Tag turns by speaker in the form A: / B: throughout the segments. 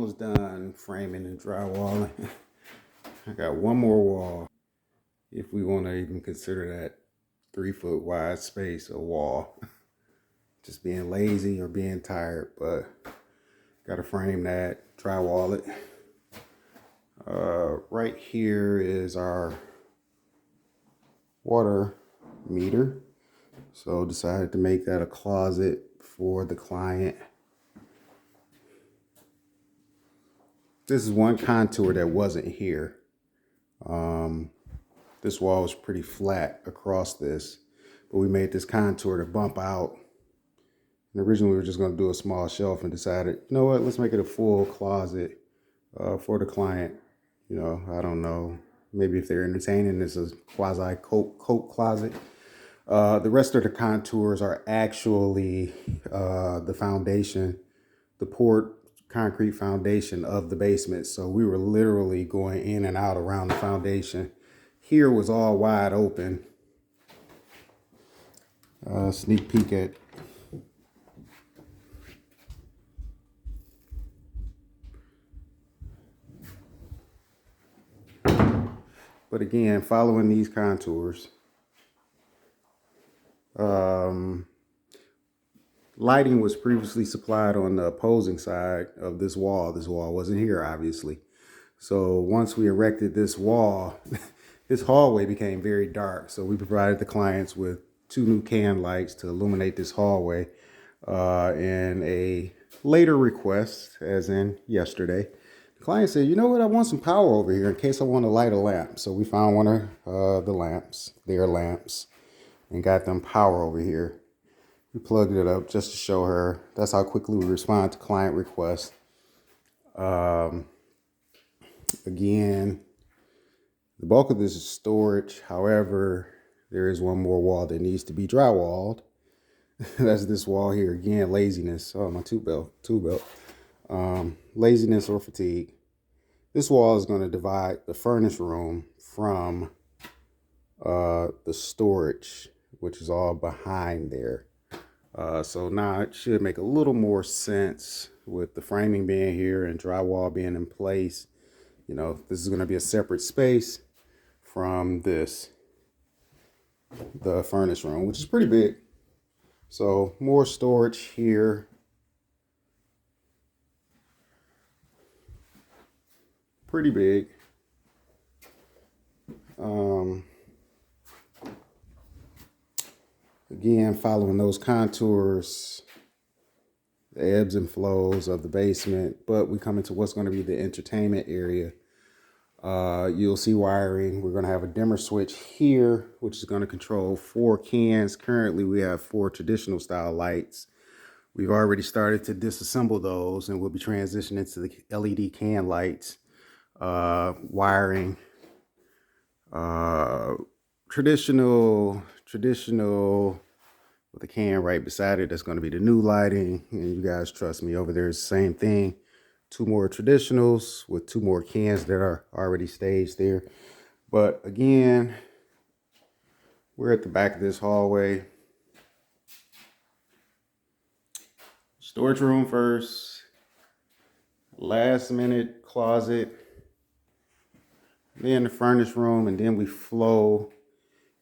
A: almost done framing and drywalling. I got one more wall, if we want to even consider that 3-foot wide space a wall. Just being lazy or being tired, but gotta frame that, drywall it. Right here is our water meter. So decided to make that a closet for the client. This is one contour that wasn't here. This wall was pretty flat across this, but we made this contour to bump out. And originally we were just going to do a small shelf and decided, you know what, let's make it a full closet for the client. You know, I don't know, maybe if they're entertaining, this is quasi coat closet. The rest of the contours are actually the foundation, the poured concrete foundation of the basement. So we were literally going in and out around the foundation. Here was all wide open. Sneak peek at but again, following these contours. Lighting was previously supplied on the opposing side of this wall. This wall wasn't here, obviously. So once we erected this wall, this hallway became very dark. So we provided the clients with 2 new can lights to illuminate this hallway. And a later request, as in yesterday, the client said, you know what, I want some power over here in case I want to light a lamp. So we found one of the lamps, their lamps, and got them power over here. We plugged it up just to show her. That's how quickly we respond to client requests. Again, the bulk of this is storage. However, there is one more wall that needs to be drywalled. That's this wall here. Again, laziness. Oh, my tool belt. Laziness or fatigue. This wall is going to divide the furnace room from the storage, which is all behind there. So now it should make a little more sense with the framing being here and drywall being in place. You know, this is going to be a separate space from the furnace room, which is pretty big. So more storage here. Pretty big. Again, following those contours, the ebbs and flows of the basement, but we come into what's going to be the entertainment area. You'll see wiring. We're going to have a dimmer switch here, which is going to control 4 cans. Currently, we have 4 traditional style lights. We've already started to disassemble those, and we'll be transitioning to the LED can lights. Wiring, traditional with a can right beside it. That's going to be the new lighting, and you guys trust me, over there is the same thing. 2 more traditionals with 2 more cans that are already staged there. But again, we're at the back of this hallway. Storage room first, last minute closet, then the furnace room, and then we flow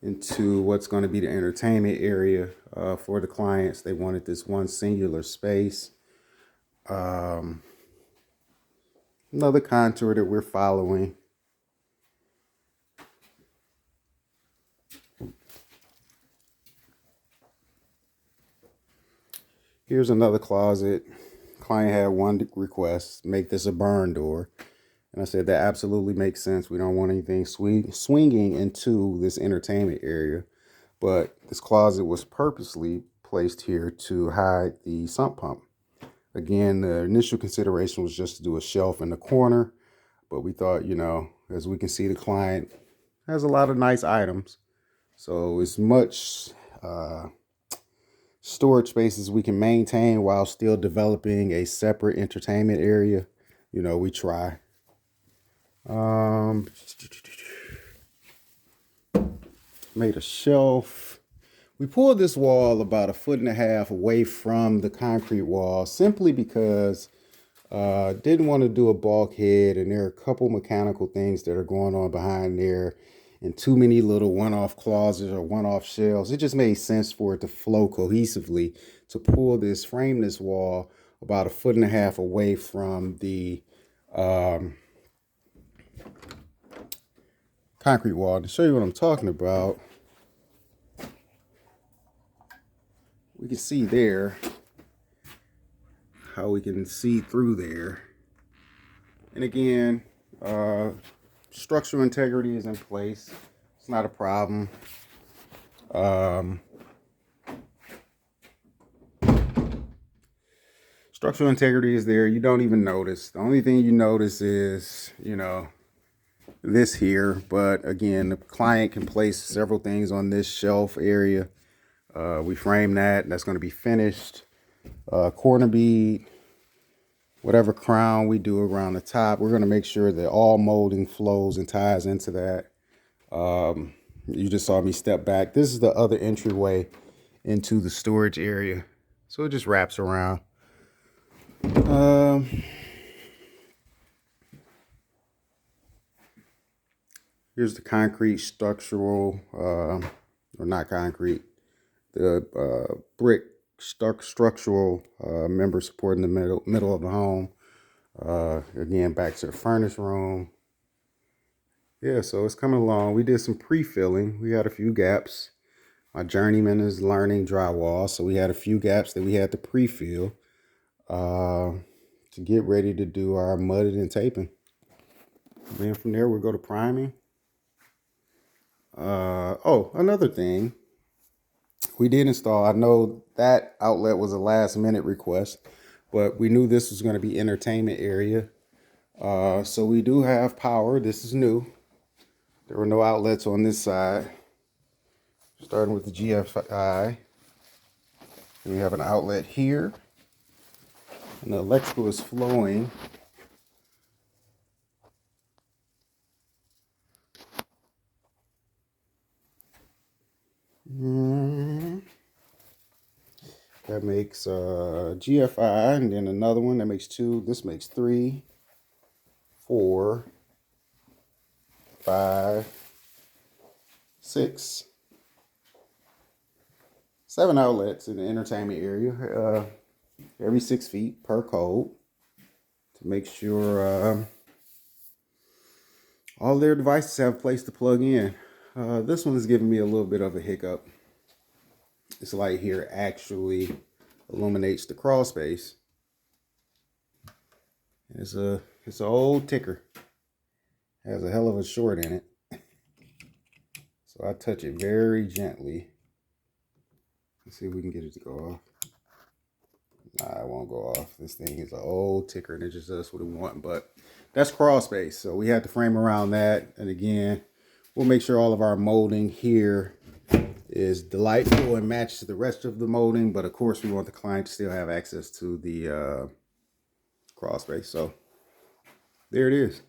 A: into what's going to be the entertainment area for the clients. They wanted this one singular space. Another contour that we're following. Here's another closet. Client had one request, make this a burn door. And I said that absolutely makes sense. We don't want anything swinging into this entertainment area. But this closet was purposely placed here to hide the sump pump. Again, the initial consideration was just to do a shelf in the corner. But we thought, you know, as we can see, the client has a lot of nice items. So as much storage spaces we can maintain while still developing a separate entertainment area, you know, we try. Made a shelf. We pulled this wall about 1.5 feet away from the concrete wall simply because Didn't want to do a bulkhead, and there are a couple mechanical things that are going on behind there, and too many little one-off closets or one-off shelves. It just made sense for it to flow cohesively, to frame this wall about 1.5 feet away from the concrete wall. To show you what I'm talking about, we can see there how we can see through there. And again, structural integrity is in place. It's not a problem. Structural integrity is there. You don't even notice. The only thing you notice is, this here. But again, the client can place several things on this shelf area. We frame that. That's going to be finished. Corner bead, whatever crown we do around the top, we're going to make sure that all molding flows and ties into that. You just saw me step back. This is the other entryway into the storage area. So it just wraps around. Here's the concrete structural, or not concrete, the brick structural member supporting the middle of the home. Again, back to the furnace room. Yeah, so it's coming along. We did some pre-filling. We had a few gaps. My journeyman is learning drywall, so we had a few gaps that we had to pre-fill to get ready to do our mudding and taping. Then from there, we'll go to priming. Oh, another thing. We did install, I know that outlet was a last minute request, but we knew this was going to be entertainment area. So we do have power. This is new. There were no outlets on this side. Starting with the GFI. And we have an outlet here. And the electrical is flowing. That makes GFI, and then another one that makes 2. This makes 3, 4, 5, 6, 7 outlets in the entertainment area, every 6 feet per code, to make sure all their devices have a place to plug in. This one is giving me a little bit of a hiccup. This light here actually illuminates the crawl space. It's an old ticker. Has a hell of a short in it. So I touch it very gently. Let's see if we can get it to go off. Nah, it won't go off. This thing is an old ticker and it just does what it wants. But that's crawl space. So we had to frame around that. And again, we'll make sure all of our molding here is delightful and matches the rest of the molding. But of course, we want the client to still have access to the crawl space. So there it is.